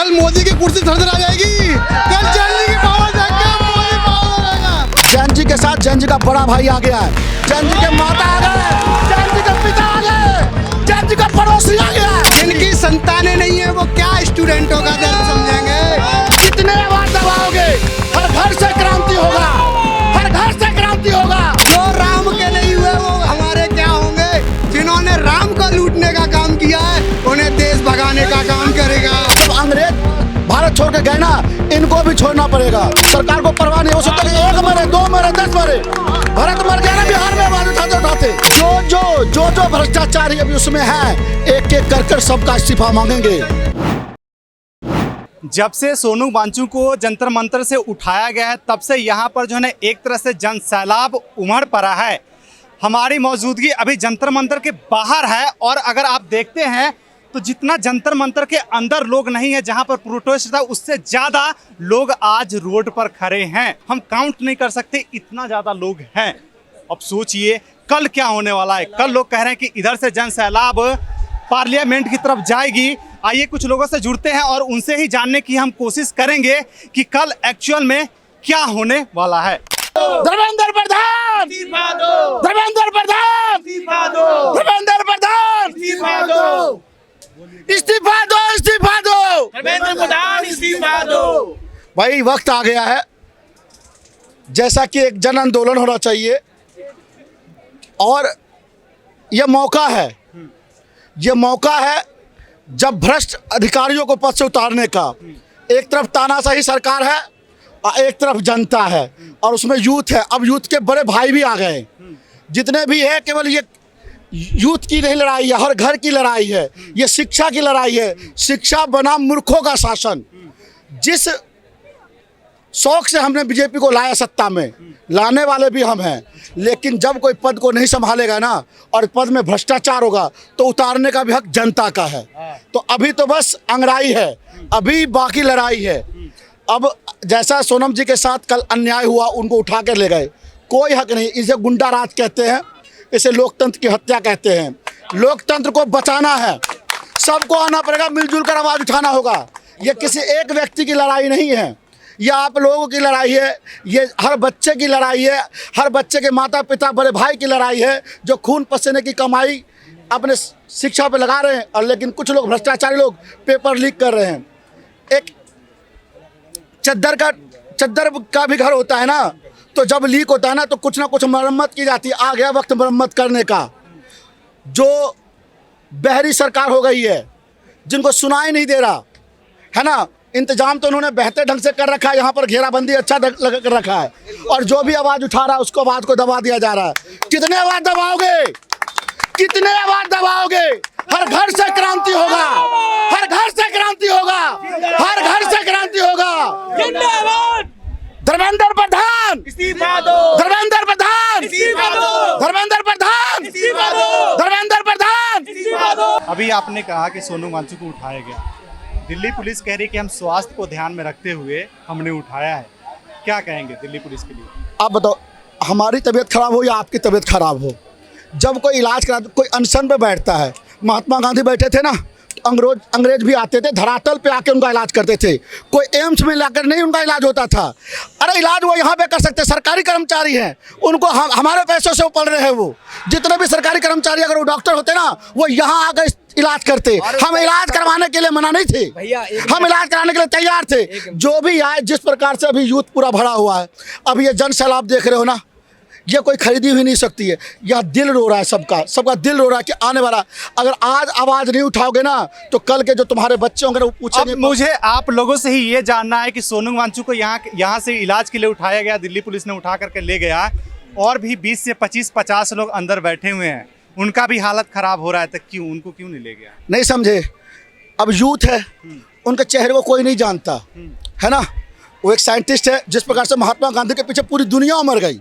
कल मोदी की कुर्सी थरथरा जाएगी, कल जल्दी की पावर जाएगा, मोदी पावर रहेगा। जैन जी के साथ जैन जी का बड़ा भाई आ गया है, जैन जी के माता आ गए, जैन जी के पिता आ गए, जैन जी का पड़ोसी आ गया। जिनकी संतानें नहीं है वो क्या स्टूडेंटों का दर्द समझेंगे। कितने आवाज दबाओगे? हर घर से क्रांति होगा, हर घर से क्रांति होगा। जो राम के नहीं हुए वो हमारे क्या होंगे। जिन्होंने राम को लूटने का काम किया है उन्हें देश भगाने का काम करेगा। जब अंग्रेज भारत छोड़ के गए ना, इनको भी छोड़ना पड़ेगा। सरकार को परवाह नहीं हो सकता कि 1 मरे 2 मरे 10 मरे। भारत मर गया ना, बिहार में आवाज उठाते उठाते। जो भ्रष्टाचारी अभी उसमें है, एक एक कर सबका इस्तीफा मांगेंगे। जब से सोनू वांचू को जंतर मंतर से उठाया गया है तब से यहाँ पर जो है ना एक तरह से जन सैलाब उमड़ पड़ा है। हमारी मौजूदगी अभी जंतर मंतर के बाहर है और अगर आप देखते हैं तो जितना जंतर मंतर के अंदर लोग नहीं है जहाँ पर प्रोटेस्ट था, उससे ज़्यादा लोग आज रोड पर खड़े हैं। हम काउंट नहीं कर सकते, इतना ज़्यादा लोग हैं। अब सोचिए कल क्या होने वाला है। कल लोग कह रहे हैं कि इधर से जन सैलाब पार्लियामेंट की तरफ जाएगी। आइए कुछ लोगों से जुड़ते हैं और उनसे ही जानने की हम कोशिश करेंगे कि कल एक्चुअल में क्या होने वाला है। धर्मेंद्र प्रधान, धर्मेंद्र प्रधान, धर्मेंद्र प्रधान, इस्तीफा दो, इस्तीफा दो, धर्मेंद्र प्रधान इस्तीफा दो। भाई वक्त आ गया है जैसा कि एक जन आंदोलन होना चाहिए और यह मौका है, ये मौका है जब भ्रष्ट अधिकारियों को पद से उतारने का। एक तरफ तानाशाही सरकार है और एक तरफ जनता है और उसमें यूथ है। अब यूथ के बड़े भाई भी आ गए, जितने भी है केवल ये यूथ की नहीं लड़ाई है, हर घर की लड़ाई है, ये शिक्षा की लड़ाई है। शिक्षा बनाम मूर्खों का शासन। जिस शौक से हमने बीजेपी को लाया सत्ता में, लाने वाले भी हम हैं, लेकिन जब कोई पद को नहीं संभालेगा ना और पद में भ्रष्टाचार होगा तो उतारने का भी हक जनता का है। तो अभी तो बस अंगड़ाई है, अभी बाकी लड़ाई है। अब जैसा सोनम जी के साथ कल अन्याय हुआ, उनको उठा कर ले गए, कोई हक नहीं। इसे गुंडा राज कहते हैं, इसे लोकतंत्र की हत्या कहते हैं। लोकतंत्र को बचाना है, सबको आना पड़ेगा, मिलजुल कर आवाज़ उठाना होगा। ये किसी एक व्यक्ति की लड़ाई नहीं है, यह आप लोगों की लड़ाई है, ये हर बच्चे की लड़ाई है, हर बच्चे के माता पिता बड़े भाई की लड़ाई है जो खून पसीने की कमाई अपने शिक्षा पे लगा रहे हैं। और लेकिन कुछ लोग भ्रष्टाचारी लोग पेपर लीक कर रहे हैं। एक चद्दर का भी घर होता है ना, तो जब लीक होता है ना तो कुछ ना कुछ मरम्मत की जाती है। आ गया वक्त मरम्मत करने का। जो बहरी सरकार हो गई है, जिनको सुनाई नहीं दे रहा है ना, इंतजाम तो उन्होंने बेहतर ढंग से कर रखा है, यहाँ पर घेराबंदी अच्छा कर रखा है और जो भी आवाज़ उठा रहा है उसको आवाज़ को दबा दिया जा रहा है। कितने आवाज़ दबाओगे, कितने आवाज़ दबाओगे? हर घर से क्रांति होगा, हर घर से क्रांति होगा, हर घर से क्रांति होगा। धर्मेंद्र प्रधान इस्तीफा दो, धर्मेंद्र प्रधान इस्तीफा दो, धर्मेंद्र प्रधान इस्तीफा दो, धर्मेंद्र प्रधान इस्तीफा दो। अभी आपने कहा कि सोनू वांचू को उठाया गया, दिल्ली पुलिस कह रही है कि हम स्वास्थ्य को ध्यान में रखते हुए हमने उठाया है। क्या कहेंगे दिल्ली पुलिस के लिए? आप बताओ, हमारी तबीयत खराब हो या आपकी तबीयत खराब हो, जब कोई इलाज करा, कोई अनशन पे बैठता है, महात्मा गांधी बैठे थे ना, तो अंग्रेज भी आते थे, धरातल पे आके उनका इलाज करते थे। कोई एम्स में लाकर नहीं उनका इलाज होता था। अरे इलाज वो यहाँ पे कर सकते, सरकारी कर्मचारी हैं, उनको हमारे पैसों से वो पढ़ रहे हैं। वो जितने भी सरकारी कर्मचारी अगर वो डॉक्टर होते ना, वो यहाँ आकर इलाज करते। हम इलाज करवाने के लिए मना नहीं थे, हम इलाज कराने के लिए तैयार थे। जो भी आए, जिस प्रकार से अभी यूथ पूरा भरा हुआ है, अब ये जन सैलाब देख रहे हो ना, ये कोई खरीदी हुई नहीं सकती है। यह दिल रो रहा है, सबका दिल रो रहा है कि आने वाला, अगर आज आवाज़ नहीं उठाओगे ना तो कल के जो तुम्हारे बच्चे होंगे वो पूछेंगे। अब मुझे आप लोगों से ही ये जानना है कि सोनू वांचू को यहाँ से इलाज के लिए उठाया गया, दिल्ली पुलिस ने उठा करके ले गया, और भी 20 से 25-50 लोग अंदर बैठे हुए हैं, उनका भी हालत ख़राब हो रहा है, तो क्यों उनको क्यों नहीं ले गया? नहीं समझे। अब यूथ है, उनके चेहरे को कोई नहीं जानता है ना। वो एक साइंटिस्ट है, जिस प्रकार से महात्मा गांधी के पीछे पूरी दुनिया मर गई।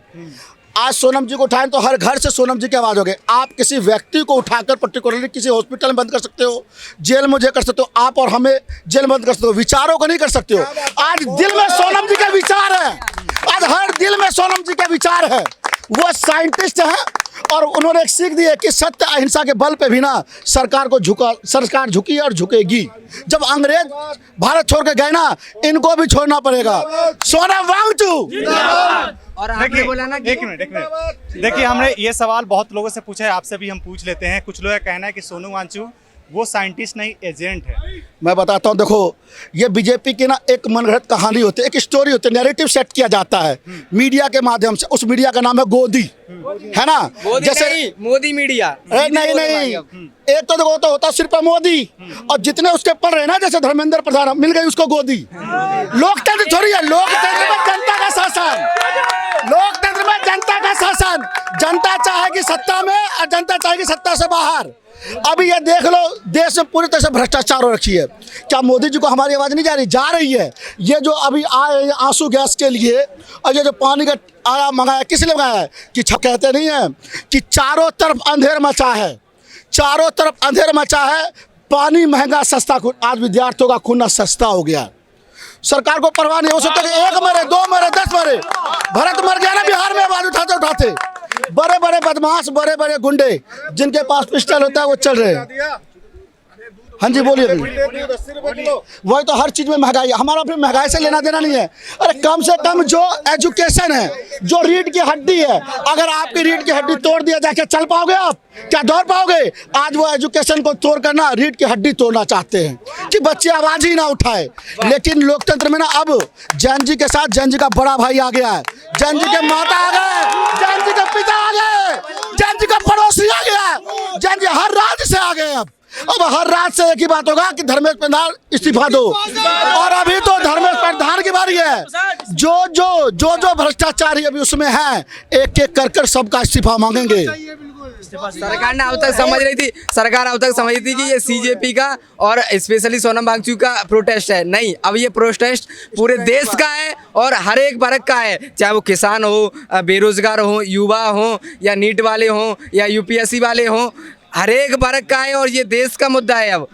आज सोनम जी को उठाएं तो हर घर से सोनम जी की आवाज़ होगी। आप किसी व्यक्ति को उठाकर पर्टिकुलरली किसी हॉस्पिटल में बंद कर सकते हो, जेल में कर सकते हो, आप और हमें जेल में बंद कर सकते हो, विचारों को नहीं कर सकते हो। आज दिल में सोनम जी का विचार है, आज हर दिल में सोनम जी का विचार है। वो साइंटिस्ट हैं और उन्होंने एक सीख दी है कि सत्य अहिंसा के बल पे भी ना सरकार झुकी और झुकेगी। जब अंग्रेज भारत छोड़ के गए ना, इनको भी छोड़ना पड़ेगा। सोना वांगचू। और आपने बोला ना एक मिनट देखिए, हमने ये सवाल बहुत लोगों से पूछा है, आपसे भी हम पूछ लेते हैं। कुछ लोगों का कहना है कि सोनू वांगचू वो साइंटिस्ट नहीं, एजेंट है। मैं बताता हूँ, देखो ये बीजेपी की ना एक मनगढ़ंत कहानी होती है, एक स्टोरी होती है, नैरेटिव सेट किया जाता है मीडिया के माध्यम से। उस मीडिया का नाम है गोदी, है ना? जैसे मोदी मीडिया। नहीं, एक तो देखो तो होता सिर्फ मोदी, और जितने उसके पढ़ रहे हैं ना, जैसे धर्मेंद्र प्रधान, मिल गई उसको गोदी। लोकतंत्र थोड़ी है, लोकतंत्र में जनता का शासन, लोकतंत्र में जनता का शासन। जनता चाहेगी सत्ता में और जनता चाहेगी सत्ता से बाहर। अभी ये देख लो, देश में पूरी तरह से भ्रष्टाचार हो रखी है। क्या मोदी जी को हमारी आवाज़ नहीं जा रही है? ये जो अभी आए हैं आंसू गैस के लिए, और ये जो पानी का आया मंगाया, किस लिए मंगाया है? कि कहते नहीं है कि चारों तरफ अंधेर मचा है, चारों तरफ अंधेर मचा है, पानी महंगा सस्ता, आज विद्यार्थियों का खून सस्ता हो गया। सरकार को परवाह नहीं हो सकता कि 1 मरे 2 मरे 10 मरे। भरत मर गया ना बिहार में, आवाज उठाते बड़े बड़े बदमाश, बड़े बड़े गुंडे जिनके पास पिस्टल होता है वो चल रहे हैं। हाँ जी बोलिए। वही तो हर चीज में महंगाई है। हमारा फिर महंगाई से लेना देना नहीं है। अरे कम से कम जो एजुकेशन है, जो रीढ़ की हड्डी है, अगर आपकी रीढ़ की हड्डी तोड़ दिया जाए, क्या चल पाओगे आप? क्या दौड़ पाओगे? आज वो एजुकेशन को तोड़ कर ना रीढ़ की हड्डी तोड़ना चाहते हैं कि बच्चे आवाज ही ना उठाए। लेकिन लोकतंत्र में ना अब जैन जी के साथ जैन जी का बड़ा भाई आ गया है, जैन जी के माता आ गए, जैन जी के पिता आ गए, जैन जी का पड़ोसी आ गया, जैन जी हर राज्य से आ गए। अब हर राज्य से एक ही बात होगा कि धर्मेश प्रधान इस्तीफा दो। और अभी तो धर्मेश प्रधान की बारी है। जो भ्रष्टाचारी अभी उसमें है, एक एक कर सबका इस्तीफा मांगेंगे। सरकार ने अब तक समझ रही थी, सरकार अब तक समझ रही थी कि ये सीजेपी का और स्पेशली सोनम वांगचू का प्रोटेस्ट है। नहीं, अब ये प्रोटेस्ट पूरे देश का है और हर एक वर्ग का है, चाहे वो किसान हो, बेरोजगार हो, युवा हो, या नीट वाले हो, या यूपीएससी वाले हो, हर एक वर्ग का है और ये देश का मुद्दा है। अब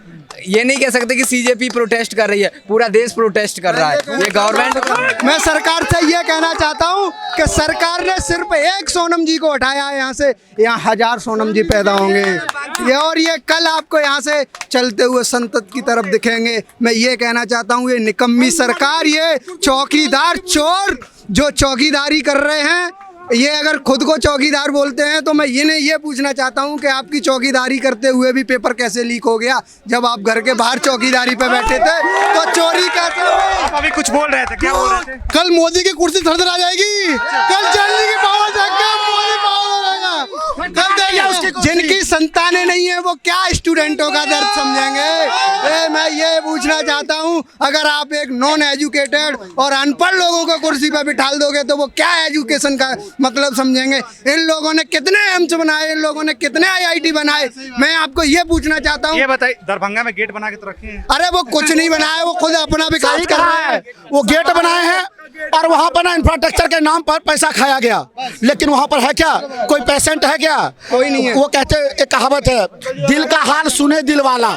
ये नहीं कह सकते कि सीजेपी प्रोटेस्ट कर रही है, पूरा देश प्रोटेस्ट कर रहा है। ये गवर्नमेंट। मैं सरकार से ये कहना चाहता हूँ कि सरकार ने सिर्फ एक सोनम जी को हटाया है यहाँ से, यहाँ 1000 सोनम जी पैदा होंगे और ये कल आपको यहाँ से चलते हुए संसद की तरफ दिखेंगे। मैं ये कहना चाहता हूँ, ये निकम्मी सरकार, ये चौकीदार चोर जो चौकीदारी कर रहे हैं, ये अगर खुद को चौकीदार बोलते हैं तो मैं इन्हें ये पूछना चाहता हूं कि आपकी चौकीदारी करते हुए भी पेपर कैसे लीक हो गया? जब आप घर के बाहर चौकीदारी पे बैठे थे तो चोरी कैसे हुई? आप अभी कुछ बोल रहे थे, क्या बोल रहे थे? कल मोदी की कुर्सी थरथर आ जाएगी, कल चलने की पावर जाएगा, मोदी पावर हो जाएगा। कल देखिए जिनकी संतानें नहीं है वो क्या स्टूडेंटों का दर्द समझेंगे? मैं ये पूछना चाहता हूँ, अगर आप एक नॉन एजुकेटेड और अनपढ़ लोगों को कुर्सी पर बिठा दोगे तो वो क्या एजुकेशन का मतलब समझेंगे? इन लोगों ने कितने एम्स बनाए, इन लोगों ने कितने आईआईटी बनाए? मैं आपको ये पूछना चाहता हूँ। ये बताइए, दरभंगा में गेट बना के तो रखे हैं। अरे वो कुछ नहीं बनाया, वो खुद अपना विकास कर रहा है। वो गेट बनाए हैं और वहाँ पर ना इंफ्रास्ट्रक्चर के नाम पर पैसा खाया गया, लेकिन वहाँ पर है क्या? कोई पेशेंट है क्या? कोई नहीं है। वो कहते हैं, एक कहावत है, दिल का हाल सुने दिल वाला,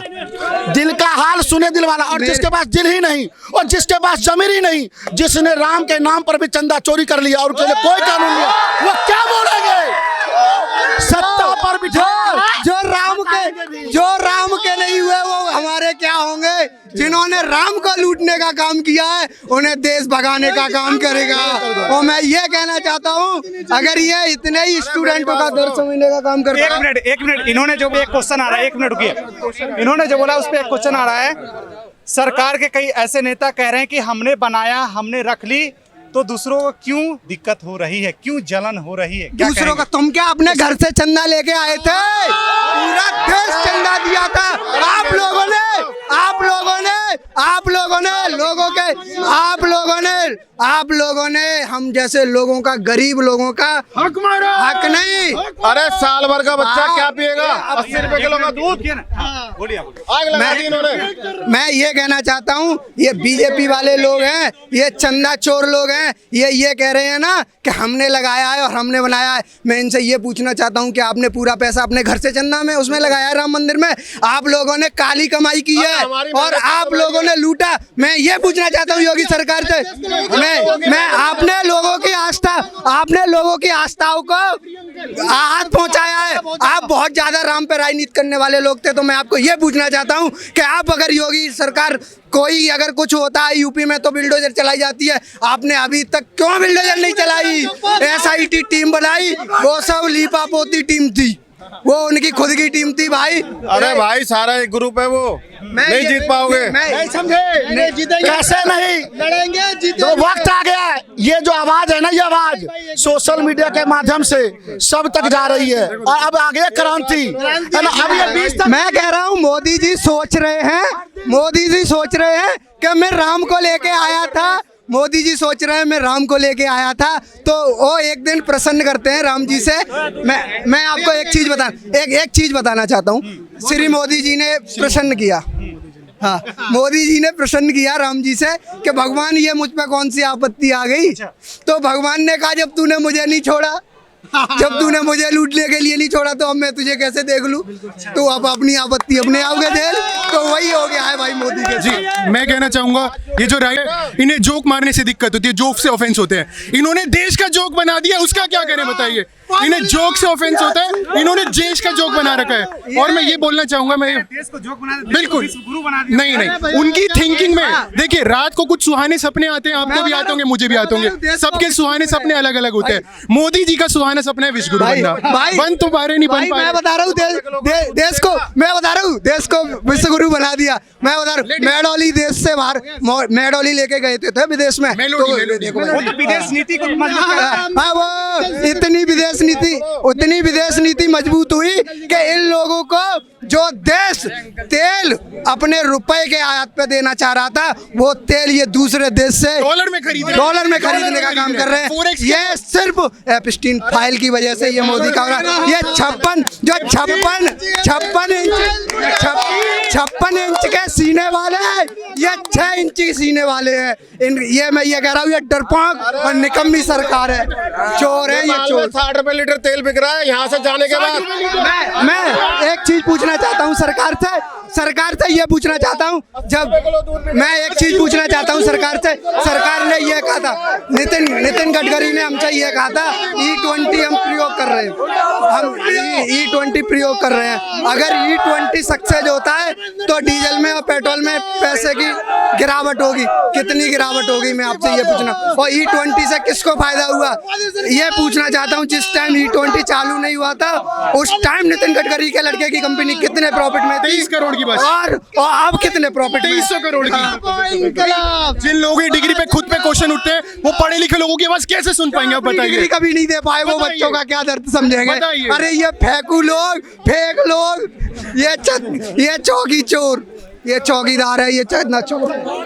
दिल का हाल सुने दिल वाला। और जिसके पास दिल ही नहीं और जिसके पास जमीन ही नहीं, जिसने राम के नाम पर भी चंदा चोरी कर लिया और उसके लिए कोई कानून नहीं, वो क्या बोलेंगे? सत्ता पर बिठा जो राम के नहीं हुए वो हमारे क्या होंगे? जिन्होंने राम को लूटने का काम किया है उन्हें देश भगाने का काम करेगा। और मैं ये कहना चाहता हूँ, अगर ये इतने ही स्टूडेंटों का दर्द समझने का काम करता है। एक मिनट, इन्होंने जो भी एक क्वेश्चन आ रहा है, 1 मिनट रुकिए, इन्होंने जो बोला उस पर एक क्वेश्चन आ रहा है। सरकार के कई ऐसे नेता कह रहे हैं कि हमने बनाया, हमने रख ली, तो दूसरों को क्यों दिक्कत हो रही है, क्यों जलन हो रही है? दूसरों का तुम क्या अपने घर से चंदा लेके आए थे? पूरा देश चंदा दिया था आप लोगों ने हम जैसे लोगों का, गरीब लोगों का हक नहीं। अरे साल भर का बच्चा क्या पिएगा? 80 रुपए किलो का दूध। मैं ये कहना चाहता हूँ, ये बीजेपी वाले लोग हैं, ये चंदा चोर लोग हैं। हैं ये कह रहे हैं ना कि हमने लगाया है और हमने बनाया है। मैं इनसे ये पूछना चाहता हूँ कि आपने पूरा पैसा अपने घर से चंदा में उसमें लगाया है राम मंदिर में? आप लोगों ने काली कमाई की है और आप लोगों ने लूटा। मैं ये पूछना चाहता हूँ योगी सरकार से, मैं आपने लोगों की आस्थाओं को आहत पहुंचाया है। आप बहुत ज्यादा राम पे राजनीति करने वाले लोग थे, तो मैं आपको ये पूछना चाहता हूँ कि आप अगर योगी सरकार कोई अगर कुछ होता है यूपी में तो बिल्डोजर चलाई जाती है, आपने अभी तक क्यों बिल्डोजर नहीं चलाई? SIT टीम बनाई, वो सब लीपा पोती टीम थी, वो उनकी खुद की टीम थी भाई। अरे भाई सारा एक ग्रुप है, वो नहीं जीत पाओगे। नहीं समझे, कैसे नहीं लड़ेंगे? तो वक्त आ गया है, ये जो आवाज है ना, ये आवाज सोशल मीडिया के माध्यम से सब तक जा रही है और अब आ गया क्रांति। अब ये 20 तक मैं कह रहा हूँ मोदी जी सोच रहे हैं कि मैं राम को लेके आया था, मोदी जी सोच रहे हैं मैं राम को लेके आया था, तो वो एक दिन प्रसन्न करते हैं राम जी से। मैं आपको एक चीज बताना चाहता हूँ। श्री मोदी जी ने प्रसन्न किया, हाँ मोदी जी ने प्रसन्न किया राम जी से कि भगवान ये मुझ पे कौन सी आपत्ति आ गई। तो भगवान ने कहा जब तूने मुझे नहीं छोड़ा, जब तूने मुझे लूटने के लिए नहीं छोड़ा, तो अब मैं तुझे कैसे देख लूं? तो अब अपनी आपत्ति अपने आप के झेल। तो वही हो गया है भाई मोदी के। जी मैं कहना चाहूंगा ये जो इन्हें जोक मारने से दिक्कत होती है, जोक से ऑफेंस होते हैं। इन्होंने देश का जोक बना दिया, उसका क्या करें बताइए? इन्हें जोक से ऑफेंस होता है, इन्होंने देश का जोक बना रखा है। और मैं ये बोलना चाहूंगा, मैं देश को जोक बना बिल्कुल गुरु बना दिया। नहीं उनकी थिंकिंग में देखिए, रात को कुछ सुहाने सपने आते हैं, आपको भी आते होंगे, मुझे भी आते होंगे, सबके सुहाने सपने अलग अलग होते हैं। मोदी जी का सुहाना सपना है विश्व गुरु बनना, बन तो पा रहे नहीं बन पाए। मैं बता रहा हूँ देश को विश्व गुरु बना दिया। मैं बता रहा हूँ मेडोली देश से बाहर, मेडोली लेके गए थे विदेश में, वो तो विदेश नीति को मजबूत कर, हाँ वो उतनी विदेश नीति मजबूत हुई कि इन लोगों को जो देश तेल अपने रुपए के आयात पे देना चाह रहा था, वो तेल ये दूसरे देश से डॉलर में खरीदने का काम कर रहे हैं। ये सिर्फ एप्स्टीन फाइल की वजह से ये मोदी का हो रहा है। ये 56 इंच के सीने वाले हैं, ये 6 इंच की सीने वाले हैं। ये मैं ये कह रहा हूँ, ये डरपोक और निकम्मी सरकार है, चोर है ये चोर। 60 रुपए लीटर तेल बिक रहा है यहाँ से जाने के बाद। मैं एक चीज पूछना चाहता हूँ सरकार से ये पूछना चाहता हूँ, सरकार ने ये कहा था, नितिन गडकरी ने हमसे ये कहा था E20 हम प्रयोग कर रहे हैं, हम E20 प्रयोग कर रहे हैं। अगर E20 सक्सेस होता है तो डीजल में और पेट्रोल में पैसे की गिरावट होगी, कितनी गिरावट होगी मैं आपसे ये पूछना। और E20 से किसको फायदा हुआ ये पूछना चाहता हूँ। जिस टाइम E20 चालू नहीं हुआ था उस टाइम नितिन गडकरी के लड़के की कंपनी कितने प्रॉफिट में थी? 23 करोड़ की बस, और अब कितने प्रॉफिट? 2300 करोड़ की। जिन लोगों की डिग्री पे खुद पे क्वेश्चन उठते हैं, वो पढ़े लिखे लोगों की आवाज कैसे सुन पाएंगे? आप बताइए। डिग्री कभी नहीं दे पाए, वो बच्चों का क्या दर्द समझेंगे? अरे ये फेक लोग, ये चौकी चोर, ये चौकीदार है, ये चौकी चोर।